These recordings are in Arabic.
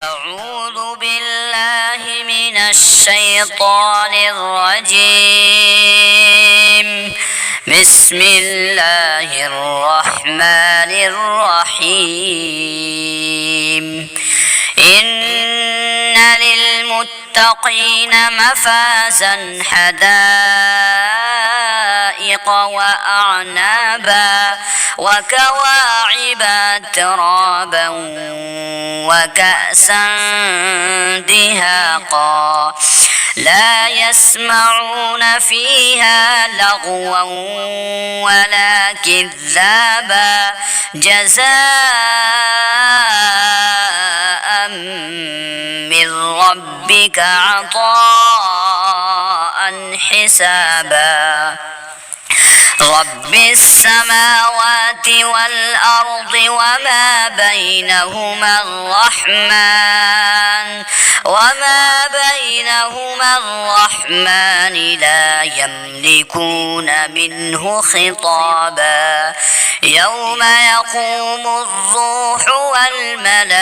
أعوذ بالله من الشيطان الرجيم. بسم الله الرحمن الرحيم. إن للمتقين مفازا حدائق وأعنابا وكواعب ترابا وكأسا دهاقا لا يسمعون فيها لغوا ولا كذابا جزاء من ربك عطاء حسابا. رب السماوات والأرض وما بينهما الرحمن لا يملكون منه خطابا. يوم يقوم الروح والملائكة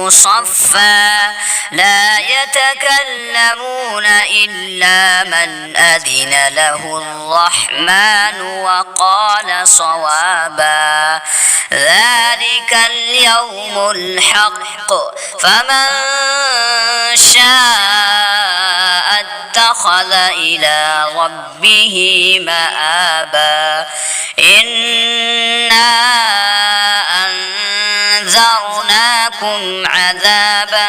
صفا لا يتكلمون إلا من أذن له الرحمن وقال صوابا. ذلك اليوم الحق فمن شاء اتخذ إلى ربه مآبا. إنا أنذرناكم عذابا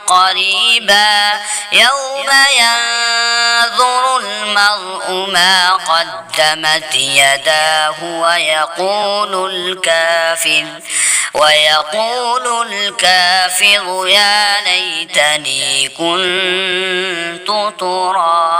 قريبا يوم ينظر المرء ما قدمت يداه ويقول الكافر يا ليتني كنت ترابا.